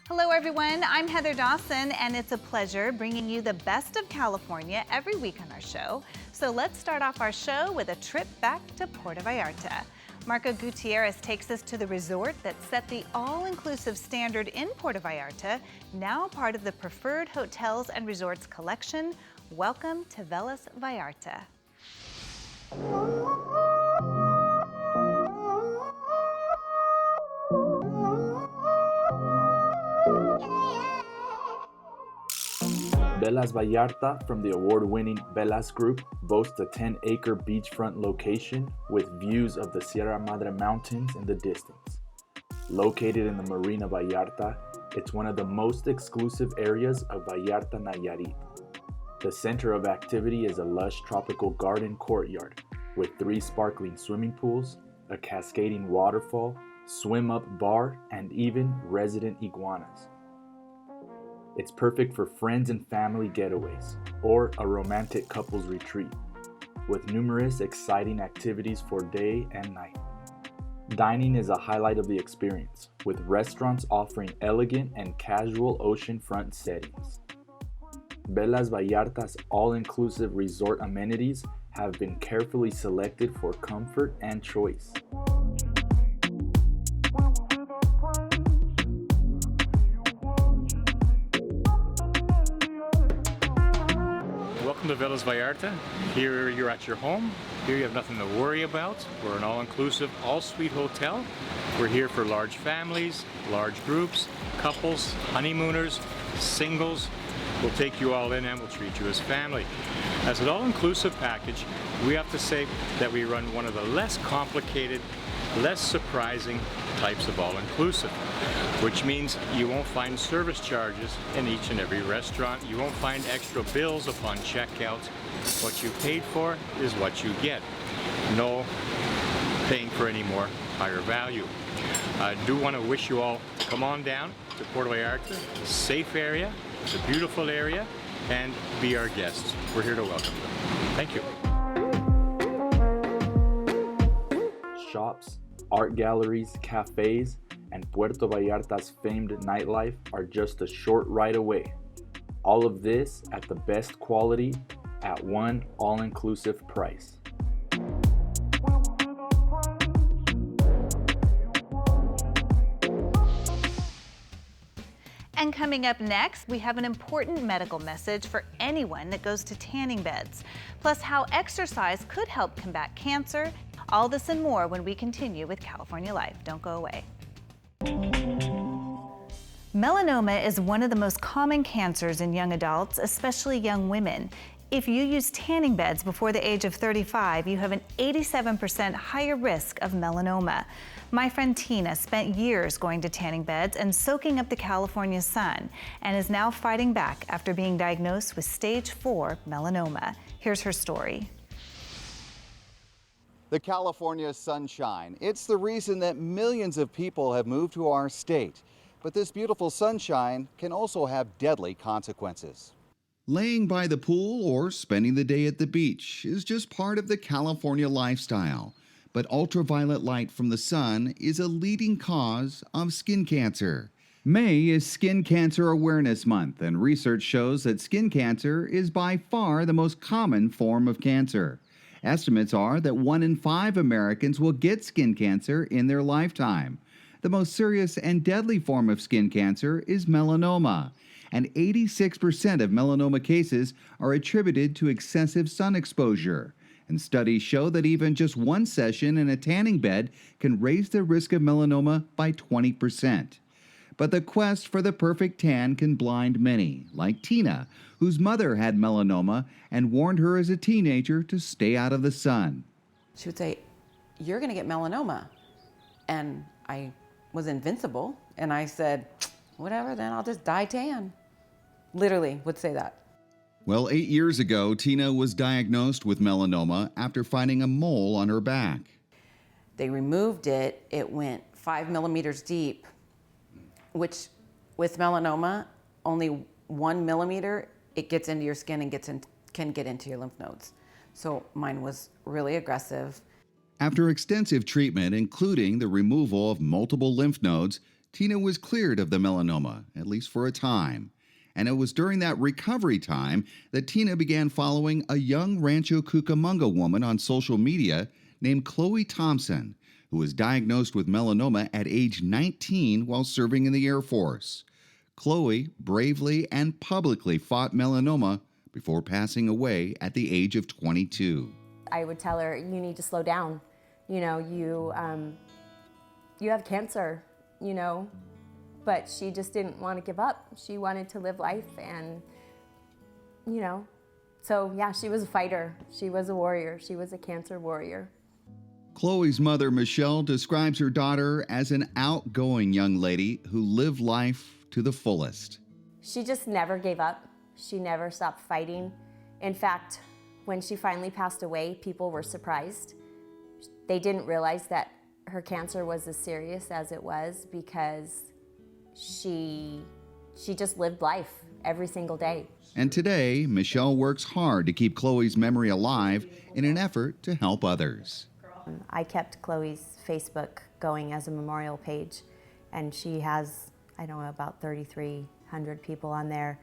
Hello everyone, I'm Heather Dawson and it's a pleasure bringing you the best of California every week on our show. So let's start off our show with a trip back to Puerto Vallarta. Marco Gutierrez takes us to the resort that set the all-inclusive standard in Puerto Vallarta, now part of the Preferred Hotels and Resorts collection. Welcome to Velas Vallarta. Velas Vallarta from the award-winning Velas Group boasts a 10-acre beachfront location with views of the Sierra Madre Mountains in the distance. Located in the Marina Vallarta, it's one of the most exclusive areas of Vallarta, Nayarit. The center of activity is a lush tropical garden courtyard with 3 sparkling swimming pools, a cascading waterfall, swim-up bar, and even resident iguanas. It's perfect for friends and family getaways or a romantic couples retreat, with numerous exciting activities for day and night. Dining is a highlight of the experience, with restaurants offering elegant and casual oceanfront settings. Velas Vallarta's all-inclusive resort amenities have been carefully selected for comfort and choice. Welcome to Velas Vallarta. Here you're at your home. Here you have nothing to worry about. We're an all-inclusive, all-suite hotel. We're here for large families, large groups, couples, honeymooners, singles. We'll take you all in and we'll treat you as family. As an all-inclusive package, we have to say that we run one of the less complicated, less surprising types of all-inclusive, which means you won't find service charges in each and every restaurant. You won't find extra bills upon checkout. What you paid for is what you get. No paying for any more higher value. I do want to wish you all to come on down to Puerto Vallarta. It's a safe area, it's a beautiful area, and be our guests. We're here to welcome them. Thank you. Shops, art galleries, cafes, and Puerto Vallarta's famed nightlife are just a short ride away. All of this at the best quality at one all-inclusive price. And coming up next, we have an important medical message for anyone that goes to tanning beds, plus how exercise could help combat cancer. All this and more when we continue with California Life. Don't go away. Melanoma is one of the most common cancers in young adults, especially young women. If you use tanning beds before the age of 35, you have an 87% higher risk of melanoma. My friend Tina spent years going to tanning beds and soaking up the California sun, and is now fighting back after being diagnosed with stage 4 melanoma. Here's her story. The California sunshine. It's the reason that millions of people have moved to our state. But this beautiful sunshine can also have deadly consequences. Laying by the pool or spending the day at the beach is just part of the California lifestyle. But ultraviolet light from the sun is a leading cause of skin cancer. May is Skin Cancer Awareness Month, and research shows that skin cancer is by far the most common form of cancer. Estimates are that 1 in 5 Americans will get skin cancer in their lifetime. The most serious and deadly form of skin cancer is melanoma, and 86% of melanoma cases are attributed to excessive sun exposure. And studies show that even just one session in a tanning bed can raise the risk of melanoma by 20%. But the quest for the perfect tan can blind many, like Tina, whose mother had melanoma and warned her as a teenager to stay out of the sun. She would say, "You're going to get melanoma." And I was invincible, and I said, "Whatever, then I'll just dye tan." Literally would say that. Well, 8 years ago, Tina was diagnosed with melanoma after finding a mole on her back. They removed it. It went 5 millimeters deep, which with melanoma, only 1 millimeter, it gets into your skin and can get into your lymph nodes. So mine was really aggressive. After extensive treatment, including the removal of multiple lymph nodes, Tina was cleared of the melanoma, at least for a time. And it was during that recovery time that Tina began following a young Rancho Cucamonga woman on social media named Chloe Thompson, who was diagnosed with melanoma at age 19 while serving in the Air Force. Chloe bravely and publicly fought melanoma before passing away at the age of 22. I would tell her, you need to slow down. You know, you have cancer, you know, but she just didn't want to give up. She wanted to live life and, you know, so yeah, she was a fighter. She was a warrior. She was a cancer warrior. Chloe's mother, Michelle, describes her daughter as an outgoing young lady who lived life to the fullest. She just never gave up. She never stopped fighting. In fact, when she finally passed away, people were surprised. They didn't realize that her cancer was as serious as it was because she just lived life every single day. And today, Michelle works hard to keep Chloe's memory alive in an effort to help others. I kept Chloe's Facebook going as a memorial page, and she has, I don't know, about 3,300 people on there.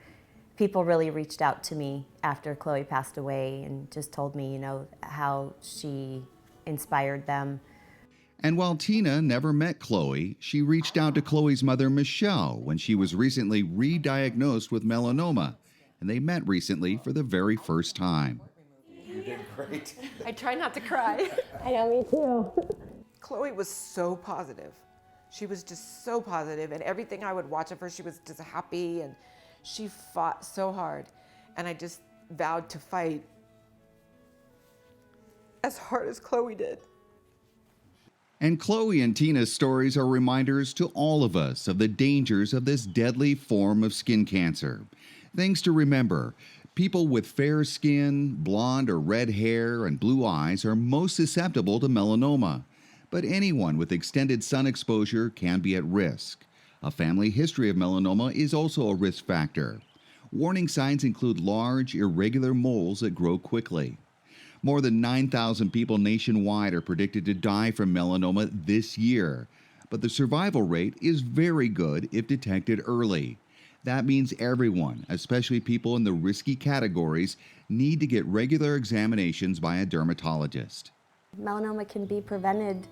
People really reached out to me after Chloe passed away and just told me, you know, how she inspired them. And while Tina never met Chloe, she reached out to Chloe's mother, Michelle, when she was recently re-diagnosed with melanoma, and they met recently for the very first time. You did great. I try not to cry. I know, me too. Chloe was so positive. She was just so positive, and everything I would watch of her, she was just happy, and she fought so hard. And I just vowed to fight as hard as Chloe did. And Chloe and Tina's stories are reminders to all of us of the dangers of this deadly form of skin cancer. Things to remember: people with fair skin, blonde or red hair, and blue eyes are most susceptible to melanoma. But anyone with extended sun exposure can be at risk. A family history of melanoma is also a risk factor. Warning signs include large, irregular moles that grow quickly. More than 9,000 people nationwide are predicted to die from melanoma this year, but the survival rate is very good if detected early. That means everyone, especially people in the risky categories, need to get regular examinations by a dermatologist. Melanoma can be prevented,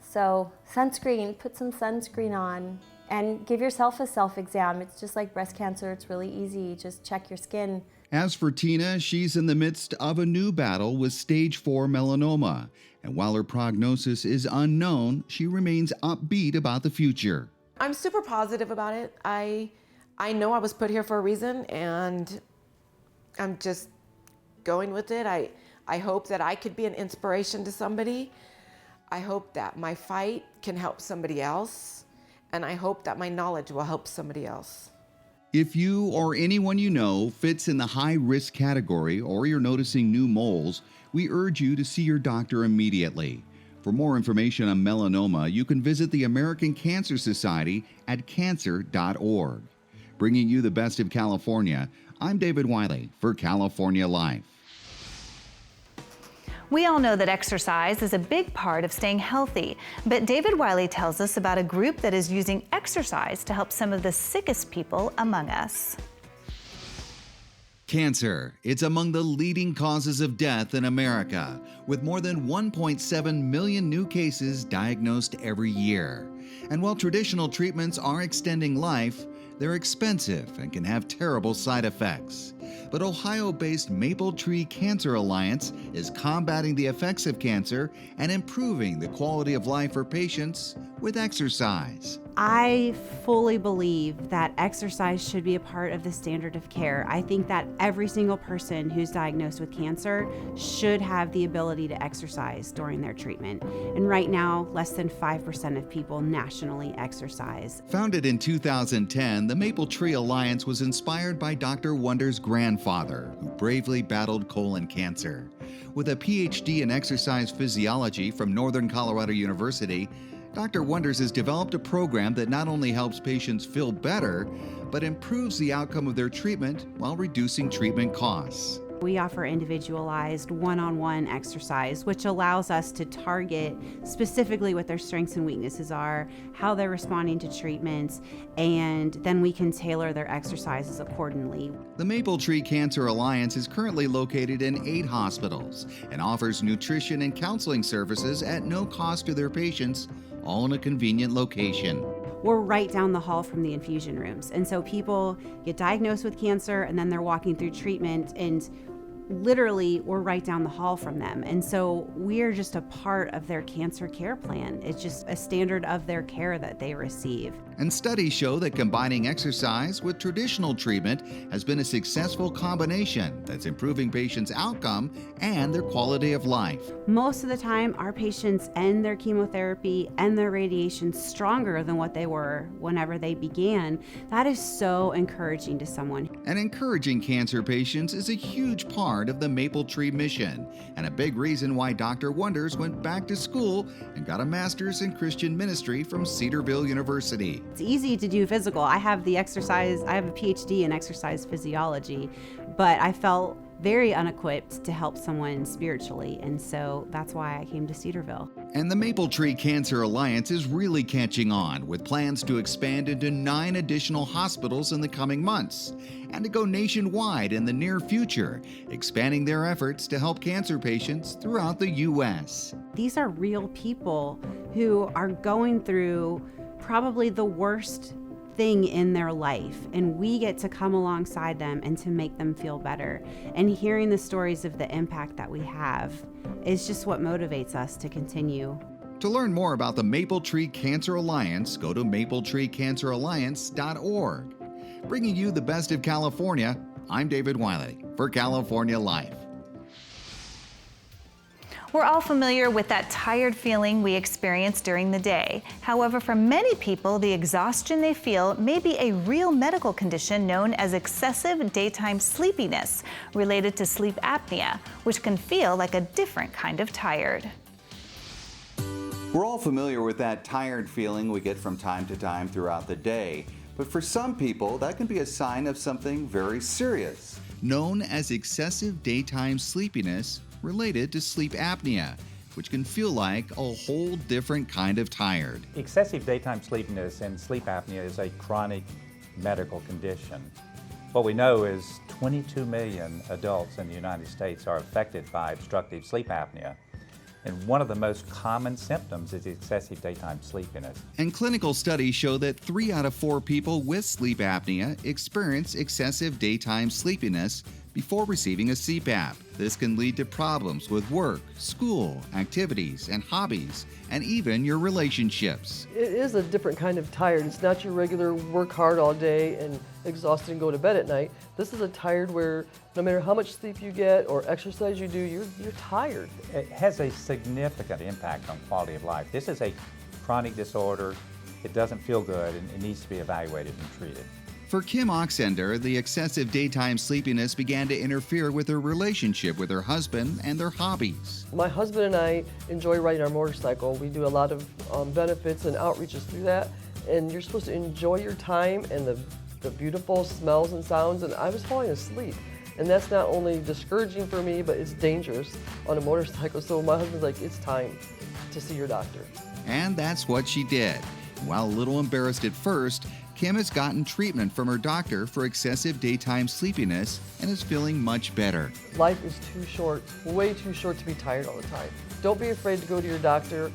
so sunscreen, put some sunscreen on, and give yourself a self-exam. It's just like breast cancer, it's really easy, just check your skin. As for Tina, she's in the midst of a new battle with stage 4 melanoma, and while her prognosis is unknown, she remains upbeat about the future. I'm super positive about it. I know I was put here for a reason, and I'm just going with it. I hope that I could be an inspiration to somebody. I hope that my fight can help somebody else, and I hope that my knowledge will help somebody else. If you or anyone you know fits in the high-risk category or you're noticing new moles, we urge you to see your doctor immediately. For more information on melanoma, you can visit the American Cancer Society at cancer.org. Bringing you the best of California, I'm David Wiley for California Life. We all know that exercise is a big part of staying healthy, but David Wiley tells us about a group that is using exercise to help some of the sickest people among us. Cancer. It's among the leading causes of death in America, with more than 1.7 million new cases diagnosed every year. And while traditional treatments are extending life, they're expensive and can have terrible side effects. But Ohio-based Maple Tree Cancer Alliance is combating the effects of cancer and improving the quality of life for patients with exercise. I fully believe that exercise should be a part of the standard of care. I think that every single person who's diagnosed with cancer should have the ability to exercise during their treatment. And right now, less than 5% of people nationally exercise. Founded in 2010, the Maple Tree Alliance was inspired by Dr. Wonder's grandfather, who bravely battled colon cancer. With a PhD in exercise physiology from Northern Colorado University, Dr. Wonders has developed a program that not only helps patients feel better, but improves the outcome of their treatment while reducing treatment costs. We offer individualized one-on-one exercise, which allows us to target specifically what their strengths and weaknesses are, how they're responding to treatments, and then we can tailor their exercises accordingly. The Maple Tree Cancer Alliance is currently located in 8 hospitals and offers nutrition and counseling services at no cost to their patients, all in a convenient location. We're right down the hall from the infusion rooms. And so people get diagnosed with cancer and then they're walking through treatment, and literally we're right down the hall from them. And so we're just a part of their cancer care plan. It's just a standard of their care that they receive. And studies show that combining exercise with traditional treatment has been a successful combination that's improving patients' outcome and their quality of life. Most of the time, our patients end their chemotherapy and their radiation stronger than what they were whenever they began. That is so encouraging to someone. And encouraging cancer patients is a huge part of the Maple Tree mission, and a big reason why Dr. Wonders went back to school and got a master's in Christian ministry from Cedarville University. It's easy to do physical. I have a PhD in exercise physiology, but I felt very unequipped to help someone spiritually, and so that's why I came to Cedarville. And the Maple Tree Cancer Alliance is really catching on, with plans to expand into 9 additional hospitals in the coming months and to go nationwide in the near future, expanding their efforts to help cancer patients throughout the U.S. These are real people who are going through probably the worst thing in their life, and we get to come alongside them and to make them feel better. And hearing the stories of the impact that we have is just what motivates us to continue. To learn more about the Maple Tree Cancer Alliance, go to mapletreecanceralliance.org. Bringing you the best of California, I'm David Wiley for California Life. We're all familiar with that tired feeling we experience during the day. However, for many people, the exhaustion they feel may be a real medical condition known as excessive daytime sleepiness, related to sleep apnea, which can feel like a different kind of tired. We're all familiar with that tired feeling we get from time to time throughout the day. But for some people, that can be a sign of something very serious. Known as excessive daytime sleepiness, related to sleep apnea, which can feel like a whole different kind of tired. Excessive daytime sleepiness and sleep apnea is a chronic medical condition. What we know is 22 million adults in the United States are affected by obstructive sleep apnea. And one of the most common symptoms is excessive daytime sleepiness. And clinical studies show that 3 out of 4 people with sleep apnea experience excessive daytime sleepiness before receiving a CPAP. This can lead to problems with work, school, activities, and hobbies, and even your relationships. It is a different kind of tired. It's not your regular work hard all day and exhausted and go to bed at night. This is a tired where no matter how much sleep you get or exercise you do, you're tired. It has a significant impact on quality of life. This is a chronic disorder. It doesn't feel good and it needs to be evaluated and treated. For Kim Oxender, the excessive daytime sleepiness began to interfere with her relationship with her husband and their hobbies. My husband and I enjoy riding our motorcycle. We do a lot of benefits and outreaches through that, and you're supposed to enjoy your time and the beautiful smells and sounds, and I was falling asleep. And that's not only discouraging for me, but it's dangerous on a motorcycle. So my husband's like, it's time to see your doctor. And that's what she did. While a little embarrassed at first, Kim has gotten treatment from her doctor for excessive daytime sleepiness and is feeling much better. Life is too short, way too short to be tired all the time. Don't be afraid to go to your doctor.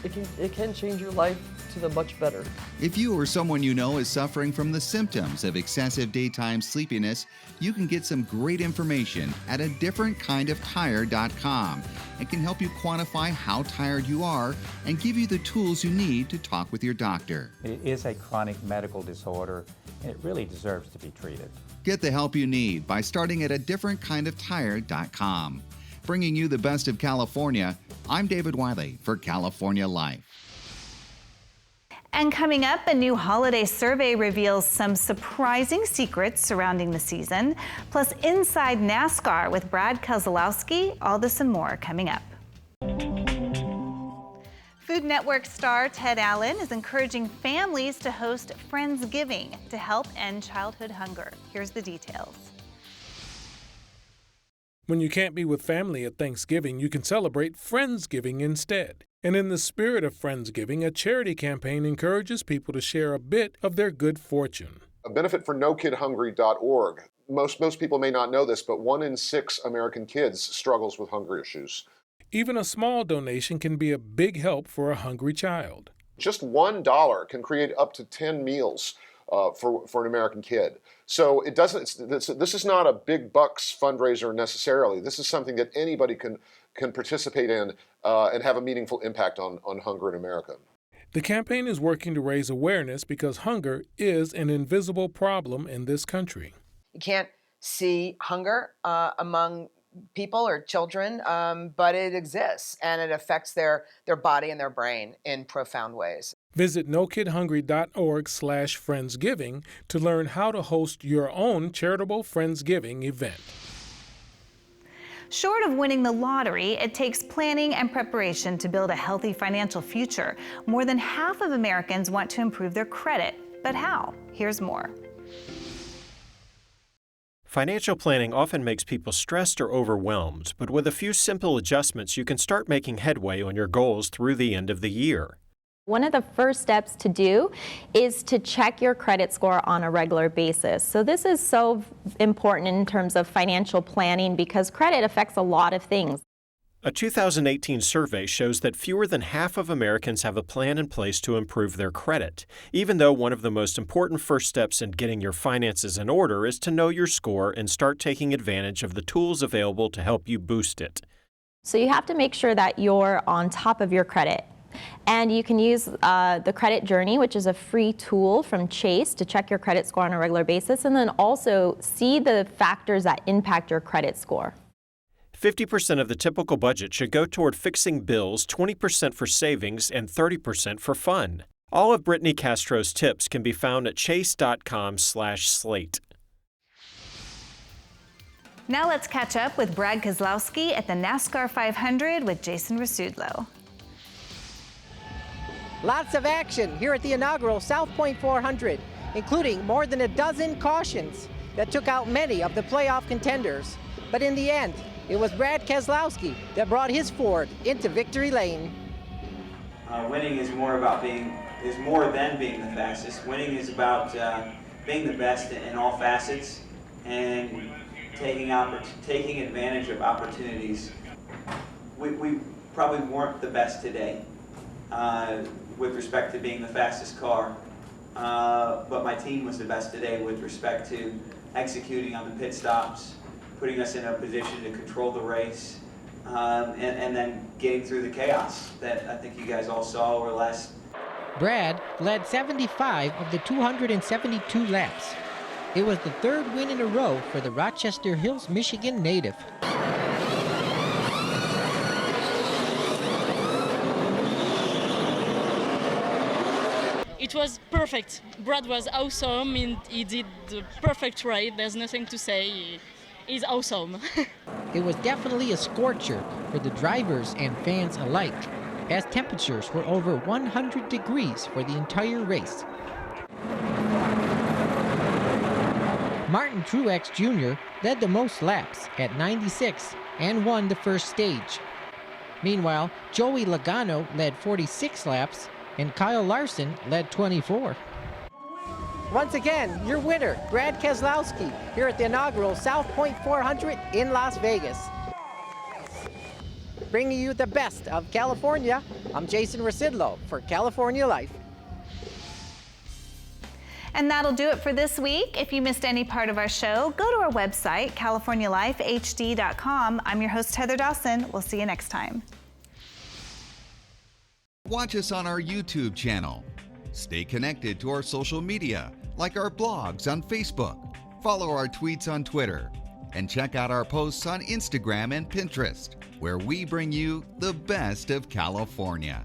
It can change your life to the much better. If you or someone you know is suffering from the symptoms of excessive daytime sleepiness, you can get some great information at adifferentkindoftired.com. It can help you quantify how tired you are and give you the tools you need to talk with your doctor. It is a chronic medical disorder and it really deserves to be treated. Get the help you need by starting at adifferentkindoftired.com. Bringing you the best of California, I'm David Wiley for California Life. And coming up, a new holiday survey reveals some surprising secrets surrounding the season. Plus, inside NASCAR with Brad Keselowski. All this and more coming up. Food Network star Ted Allen is encouraging families to host Friendsgiving to help end childhood hunger. Here's the details. When you can't be with family at Thanksgiving, you can celebrate Friendsgiving instead. And in the spirit of Friendsgiving, a charity campaign encourages people to share a bit of their good fortune. A benefit for NoKidHungry.org. Most people may not know this, but 1 in 6 American kids struggles with hunger issues. Even a small donation can be a big help for a hungry child. Just $1 can create up to 10 meals for an American kid. So this is not a big bucks fundraiser necessarily. This is something that anybody can participate in and have a meaningful impact on hunger in America. The campaign is working to raise awareness because hunger is an invisible problem in this country. You can't see hunger among people or children, but it exists and it affects their body and their brain in profound ways. Visit nokidhungry.org/Friendsgiving to learn how to host your own charitable Friendsgiving event. Short of winning the lottery, it takes planning and preparation to build a healthy financial future. More than half of Americans want to improve their credit. But how? Here's more. Financial planning often makes people stressed or overwhelmed, but with a few simple adjustments, you can start making headway on your goals through the end of the year. One of the first steps to do is to check your credit score on a regular basis. So this is so important in terms of financial planning because credit affects a lot of things. A 2018 survey shows that fewer than half of Americans have a plan in place to improve their credit, even though one of the most important first steps in getting your finances in order is to know your score and start taking advantage of the tools available to help you boost it. So you have to make sure that you're on top of your credit. And you can use the Credit Journey, which is a free tool from Chase to check your credit score on a regular basis, and then also see the factors that impact your credit score. 50% of the typical budget should go toward fixing bills, 20% for savings, and 30% for fun. All of Brittany Castro's tips can be found at chase.com/slate. Now let's catch up with Brad Keselowski at the NASCAR 500 with Jason Rasudlo. Lots of action here at the inaugural South Point 400, including more than a dozen cautions that took out many of the playoff contenders. But in the end, it was Brad Keselowski that brought his Ford into victory lane. Winning is more than being the fastest. Winning is about being the best in all facets and taking advantage of opportunities. We probably weren't the best today with respect to being the fastest car, but my team was the best today with respect to executing on the pit stops, putting us in a position to control the race, and then getting through the chaos that I think you guys all saw over the last. Brad led 75 of the 272 laps. It was the third win in a row for the Rochester Hills, Michigan native. It was perfect. Brad was awesome. He did the perfect ride. There's nothing to say. He's awesome. It was definitely a scorcher for the drivers and fans alike, as temperatures were over 100 degrees for the entire race. Martin Truex Jr. led the most laps at 96 and won the first stage. Meanwhile, Joey Logano led 46 laps and Kyle Larson led 24. Once again, your winner, Brad Keselowski, here at the inaugural South Point 400 in Las Vegas. Bringing you the best of California, I'm Jason Rasudlo for California Life. And that'll do it for this week. If you missed any part of our show, go to our website, californialifehd.com. I'm your host, Heather Dawson. We'll see you next time. Watch us on our YouTube channel. Stay connected to our social media, like our blogs on Facebook. Follow our tweets on Twitter. And check out our posts on Instagram and Pinterest, where we bring you the best of California.